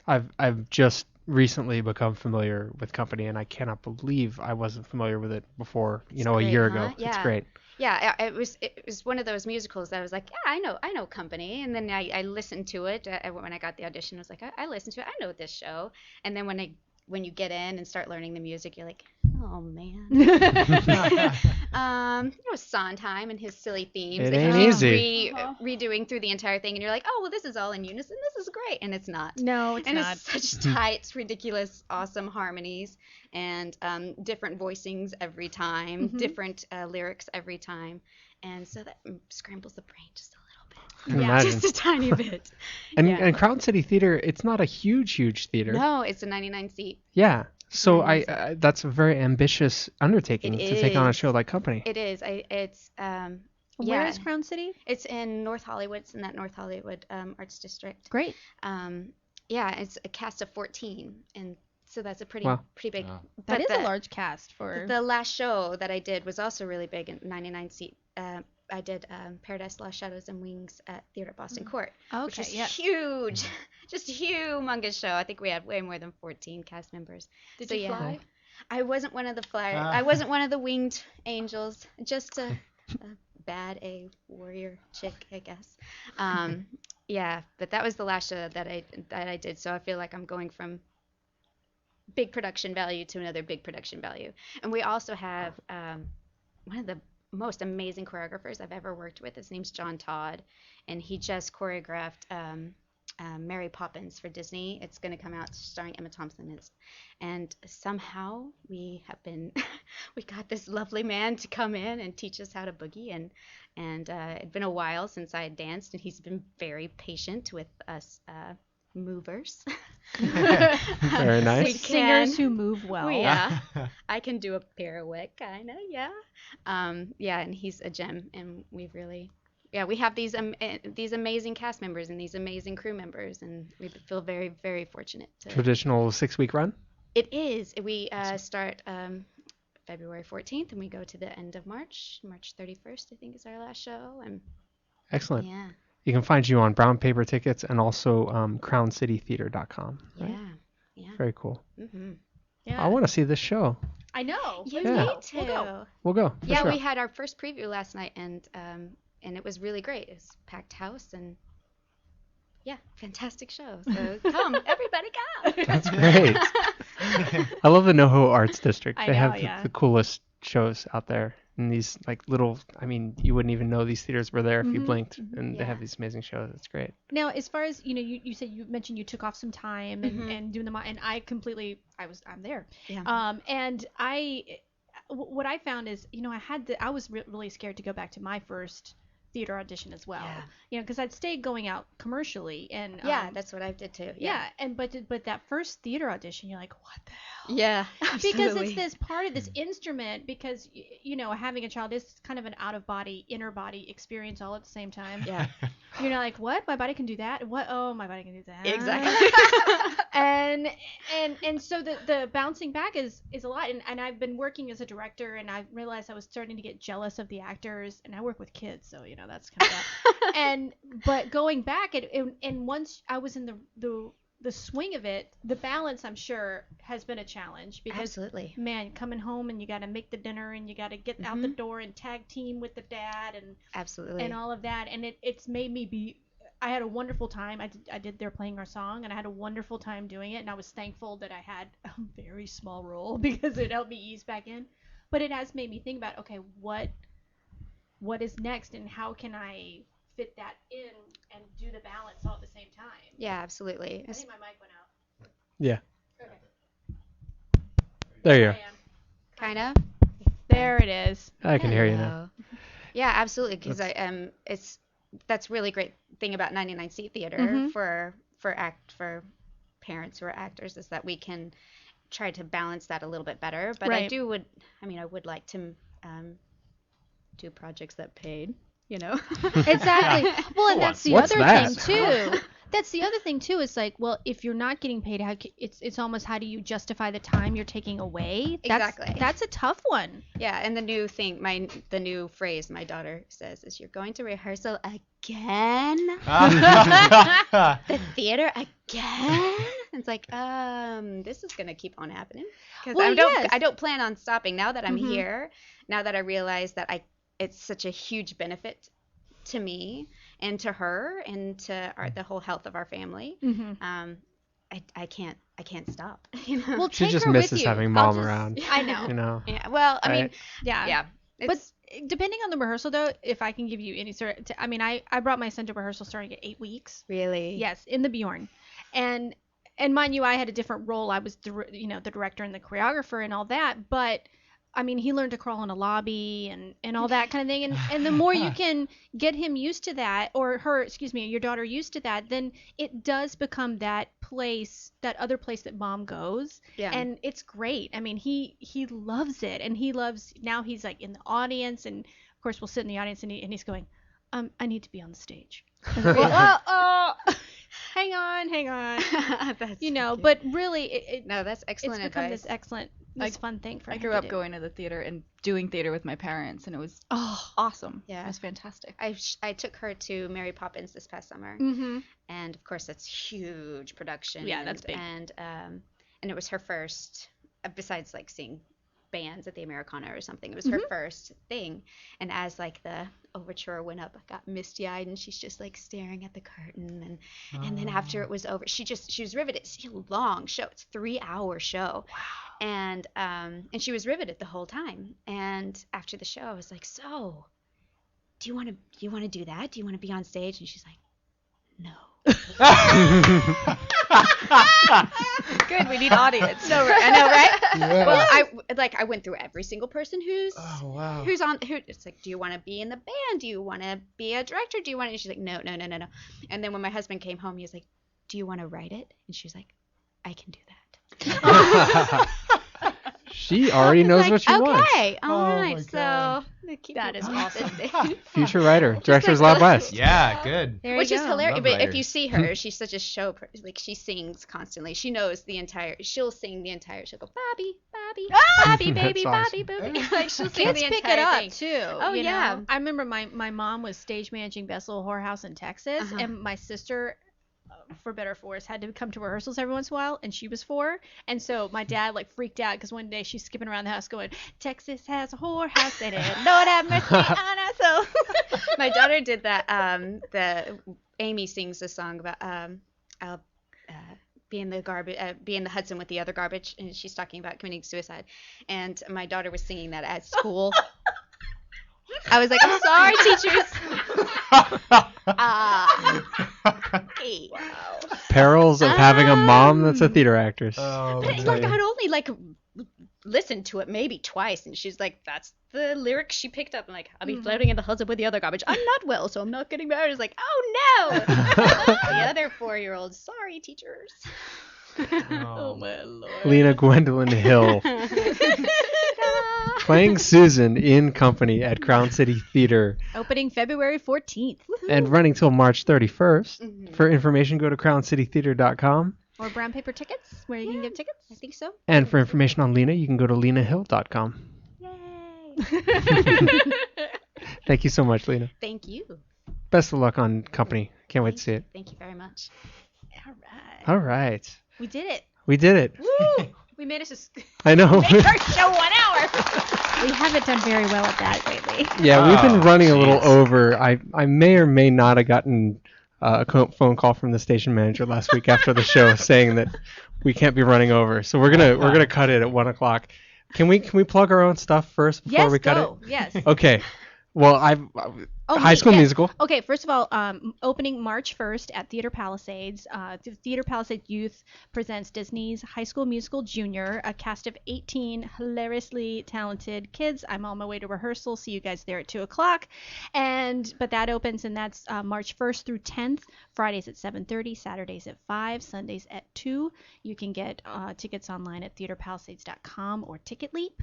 I've just recently become familiar with Company, and I cannot believe I wasn't familiar with it before, It's a great, year huh? ago. Yeah. It's great. Yeah, it was one of those musicals that I was like, yeah, I know Company. And then I listened to it when I got the audition. I was like, I listened to it. I know this show. And then when you get in and start learning the music, you're like, oh man. It was Sondheim and his silly themes. It that ain't he's easy. redoing through the entire thing, and you're like, oh well, this is all in unison. This is great, and it's not. No, it's and not. it's such tight, ridiculous, awesome harmonies, and different voicings every time, different lyrics every time, and so that scrambles the brain just a little bit. Can imagine. Just a tiny bit. And Crown City Theater, it's not a huge theater. No, it's a 99 seat. Yeah. So that's a very ambitious undertaking to take on a show like Company. It is. Where is Crown City? It's in North Hollywood. It's in that North Hollywood Arts District. Great. Yeah, it's a cast of 14, and so that's a pretty big. Wow. That is a large cast for. The last show that I did was also really big, in 99 seat. I did Paradise Lost, Shadows and Wings at Theater at Boston Court, which is huge, just a humongous show. I think we had way more than 14 cast members. Did you fly? I wasn't one of the flyers. I wasn't one of the winged angels. Just a bad A warrior chick, I guess. Yeah, but that was the last show that I did. So I feel like I'm going from big production value to another big production value. And we also have one of the most amazing choreographers I've ever worked with. His name's John Todd, and he just choreographed Mary Poppins for Disney. It's going to come out starring Emma Thompson. And somehow we got this lovely man to come in and teach us how to boogie. And it'd been a while since I had danced, and he's been very patient with us movers. Very nice. Singers who move well. Yeah. I can do a pirouette, kind of, yeah. Yeah, and he's a gem, and we have these amazing cast members and these amazing crew members, and we feel very, very fortunate. Traditional 6-week run? It is. We start February 14th, and we go to the end of March. March 31st, I think, is our last show. And excellent. Yeah. You can find you on Brown Paper Tickets and also crowncitytheater.com. Right? Yeah. Very cool. Mm-hmm. Yeah. I want to see this show. I know. You Yeah. need to. We'll go. for Yeah, sure. we had our first preview last night, and it was really great. It was a packed house, and yeah, fantastic show. So come, everybody come. That's great. I love the NoHo Arts District. I They know, have yeah. the coolest shows out there. And these like little, I mean, you wouldn't even know these theaters were there if you blinked. And they Yeah. have these amazing shows. It's great. Now, as far as you said you mentioned you took off some time and doing them, and I'm there. Yeah. And what I found is, I was really scared to go back to my first theater audition as well. Yeah. Because I'd stayed going out commercially and Yeah, that's what I did too. yeah, and but that first theater audition, you're like, what the hell? Yeah. Because it's this part of this instrument, because having a child is kind of an out of body, inner body experience all at the same time. Yeah. You're not like, what? My body can do that? What? Oh, my body can do that. Exactly. and so the bouncing back is a lot. And I've been working as a director, and I realized I was starting to get jealous of the actors, and I work with kids, so that's kind of that. But going back, and once I was in the swing of it, the balance, I'm sure, has been a challenge, because Absolutely. man, coming home and you got to make the dinner and you got to get out the door and tag team with the dad and Absolutely. and all of that, and it's made me I had a wonderful time. I did They're Playing Our Song, and I had a wonderful time doing it, and I was thankful that I had a very small role because it helped me ease back in. But it has made me think about, okay, what is next, and how can I fit that in and do the balance all at the same time? Yeah, absolutely. I think my mic went out. Yeah. Okay. There you I are. am. Kind of. There it is. I can hear you now. Yeah, absolutely. Because that's really great thing about 99 Seat Theater for parents who are actors, is that we can try to balance that a little bit better. But Right. I would like to do projects that paid. Exactly. Well, and that's the What's other that? thing too. That's the other thing too. Is like, well, if you're not getting paid, it's almost, how do you justify the time you're taking away? Exactly. That's a tough one. Yeah, and the new phrase my daughter says is, "You're going to rehearsal again? The theater again?" It's like, this is gonna keep on happening, because Well, I don't plan on stopping now that I'm here. Now that I realize that it's such a huge benefit to me and to her and to the whole health of our family. I can't stop. Well, She take just her misses with you. having mom around. I know. Yeah. Well, I mean, Right. Yeah. But it's- depending on the rehearsal, though, if I can give you any sort of, I brought my son to rehearsal starting at 8 weeks. really. Yes, in the Bjorn, and mind you, I had a different role. I was the director and the choreographer and all that. But I mean, he learned to crawl in a lobby and all that kind of thing. And the more you can get him used to that, or your daughter used to that, then it does become that other place that mom goes. Yeah. And it's great. I mean, he loves it, and now he's like in the audience, and of course we'll sit in the audience, and he's going, I need to be on the stage. Hang on. That's But really, no, that's it's excellent become advice. this fun thing for I him grew to up do. going to the theater and doing theater with my parents, and it was awesome. Yeah. It was fantastic. I took her to Mary Poppins this past summer, and of course that's huge production. Yeah, that's big. And it was her first, besides like seeing bands at the Americana or something. It was her first thing, and as like the overture went up, I got misty-eyed, and she's just like staring at the curtain, and then after it was over, she was riveted. It's a long show. It's a 3-hour show. Wow. And she was riveted the whole time. And after the show, I was like, so, do you want to do that? Do you want to be on stage? And she's like, no. Good, we need audience. No, I know, right? Yeah. Well, I went through every single person who's it's like, do you want to be in the band? Do you want to be a director? Do you want to? And she's like, no. And then when my husband came home, he was like, do you want to write it? And she was like, I can do that. She already knows what she wants. Okay, all Oh right. my So God. That is awesome. Future writer, Directors Lab West. Yeah, good. There Which you is go. hilarious. Love But if writer. you see her, she's such a show. Like she sings constantly. She knows she'll sing the entire. She'll go, Bobby, Bobby, baby, That's Bobby, booby. Like she'll sing Kids the pick entire it up thing. too. Oh, you yeah. know? I remember my mom was stage managing Best Little Whorehouse in Texas, and my sister, for better or for worse, had to come to rehearsals every once in a while, and she was 4, and so my dad like freaked out because one day she's skipping around the house going, Texas has a whorehouse in it, Lord have mercy on us. So My daughter did that. Amy sings a song about uh, be in the garbage, be in the Hudson with the other garbage, and she's talking about committing suicide. And my daughter was singing that at school. I was like, I'm sorry, teachers. Hey. Wow. Perils of having a mom that's a theater actress. Oh, But like, I'd only like listened to it maybe twice, and she's like, that's the lyrics she picked up. I'm like, I'll be floating in the Hudson with the other garbage. I'm not well, so I'm not getting married. It's like, oh no. The other 4-year-old, sorry, teachers. Oh my lord. Lena Gwendolyn Hill playing Susan in Company at Crown City Theater Opening February 14th. and running till March 31st. For information, go to crowncitytheater.com. Or brown paper tickets, where you can get tickets. I think so. And for information on Lena, you can go to lenahill.com. Yay. Thank you so much, Lena. Thank you. Best of luck on Company. Can't wait to see it. Thank you very much. All right. All right. We did it. We did it. Woo! We made it to I know. make our show 1 hour. We haven't done very well at that lately. Yeah, we've been running a little jeez. over. I may or may not have gotten a phone call from the station manager last week after the show saying that we can't be running over. So we're gonna cut it at 1 o'clock. Can we plug our own stuff first before Yes, we cut go. it? Yes. Okay. Well, High School Musical. Okay, first of all, opening March 1st at Theater Palisades. Theater Palisades Youth presents Disney's High School Musical Junior, a cast of 18 hilariously talented kids. I'm on my way to rehearsal. See you guys there at 2 o'clock. But that opens, and that's March 1st through 10th, Fridays at 7:30, Saturdays at 5, Sundays at 2. You can get tickets online at theaterpalisades.com or Ticket Leap,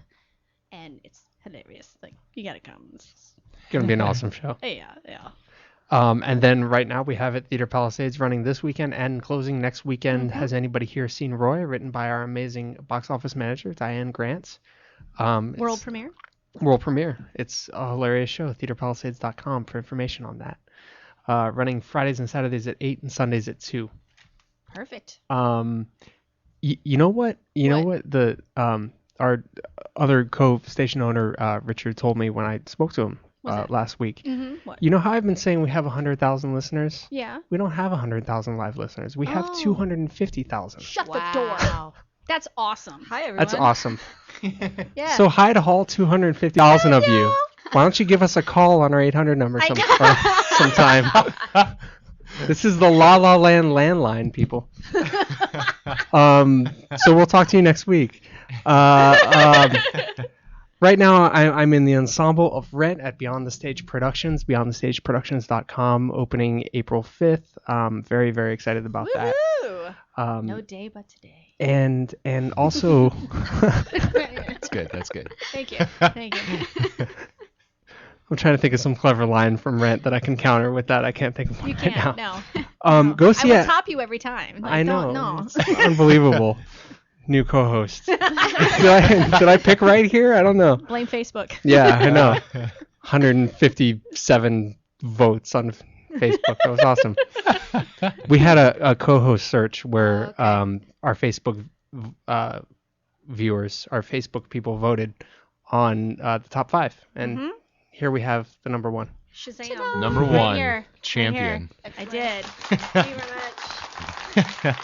and it's hilarious. Like, you gotta come. It's Gonna be an awesome show. yeah. And then right now we have at Theater Palisades running this weekend and closing next weekend. Mm-hmm. Has anybody here seen Roy? Written by our amazing box office manager, Diane Grant. World premiere. World premiere. It's a hilarious show. TheaterPalisades.com for information on that. Running Fridays and Saturdays at 8 and Sundays at 2. Perfect. You know what? Know what the our other co-station owner Richard told me when I spoke to him last week. Mm-hmm. What? You know how I've been saying we have 100,000 listeners? Yeah. We don't have 100,000 live listeners. We have 250,000. Shut the door. That's awesome. Hi, everyone. That's awesome. Yeah. So hi to all 250,000 of you. Why don't you give us a call on our 800 number sometime? This is the La La Land landline, people. So we'll talk to you next week. Right now, I'm in the ensemble of Rent at Beyond the Stage Productions, beyondthestageproductions.com, opening April 5th. Very, very excited about that. No day but today. And also... That's good. That's good. Thank you. Thank you. I'm trying to think of some clever line from Rent that I can counter with that. I can't think of one You right can't. now. No. Go see I will it. top you every time. Like, I know. No. It's unbelievable. New co-host. did I pick right here? I don't know. Blame Facebook. Yeah, I know. 157 votes on Facebook. That was awesome. We had a co-host search where our Facebook viewers, our Facebook people voted on the top 5. And here we have the number 1. Shazam. Number Right one, here. champion. Right here. I did. Thank you very much.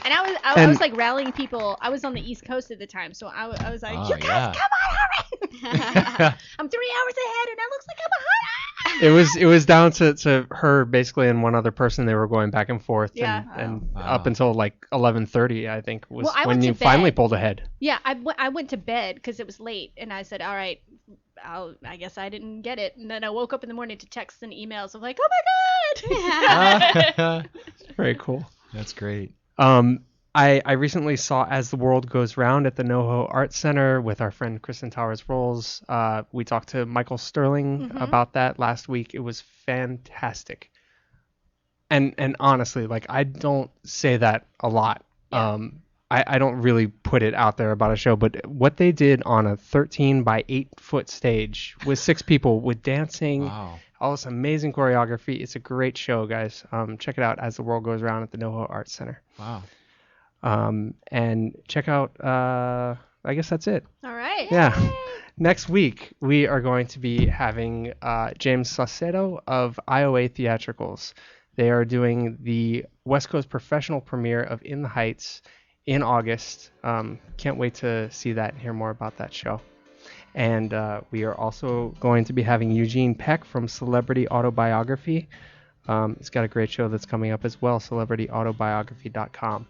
And I was like rallying people. I was on the East Coast at the time, so I was like, Oh, you guys, yeah. come on, hurry! I'm 3 hours ahead, and it looks like I'm behind. It was down to her basically and one other person. They were going back and forth. Yeah. And Wow. up until like 11:30, I think, was Well, I when went you to finally bed. pulled ahead. Yeah, I went to bed because it was late, and I said, all right, I guess I didn't get it. And then I woke up in the morning to texts and emails of like, oh my god. Very cool. That's great. I recently saw As the World Goes Round at the NoHo Art Center with our friend Kristen Towers-Rolls. We talked to Michael Sterling about that last week. It was fantastic. And honestly, like, I don't say that a lot. Yeah. I don't really put it out there about a show, but what they did on a 13 by 8 foot stage with 6 people with dancing, Wow. all this amazing choreography. It's a great show, guys. Check it out As the World Goes Round at the NoHo Art Center. Wow. And check out, I guess that's it. All right. Yeah. Next week, we are going to be having James Saucedo of IOA Theatricals. They are doing the West Coast professional premiere of In the Heights in August. Can't wait to see that and hear more about that show. And we are also going to be having Eugene Peck from Celebrity Autobiography. He's got a great show that's coming up as well, celebrityautobiography.com.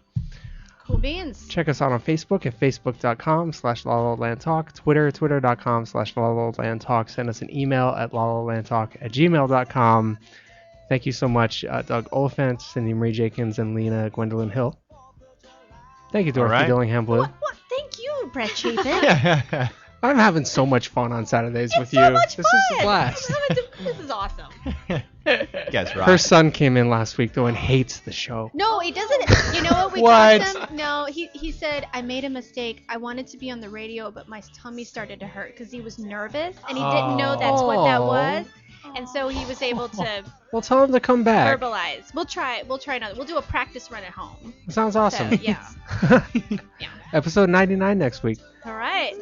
Cool beans. Check us out on Facebook at facebook.com/LaLaLandTalk, twitter.com/LaLaLandTalk. Send us an email at LaLaLandTalk@gmail.com. Thank you so much, Doug Oliphant, Cindy Marie Jenkins, and Lena Gwendolyn Hill. Thank you, Dorothy Dillingham Blue. What? Thank you, Brett Chapin. I'm having so much fun on Saturdays with you. So much This fun. is a blast. This is awesome. Guess right. Her son came in last week though and hates the show. No, he doesn't. You know what we What? told him? No, he said, I made a mistake. I wanted to be on the radio, but my tummy started to hurt because he was nervous and he didn't know that's what that was. And so he was able to Well, tell him to come back. verbalize. We'll try another. We'll do a practice run at home. Sounds awesome. So, yeah. Episode 99 next week. All right.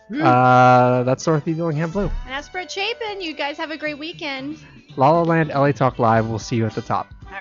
That's Dorothy Dillingham Blue. And that's Brett Chapin. You guys have a great weekend. La La Land LA Talk Live. We'll see you at the top.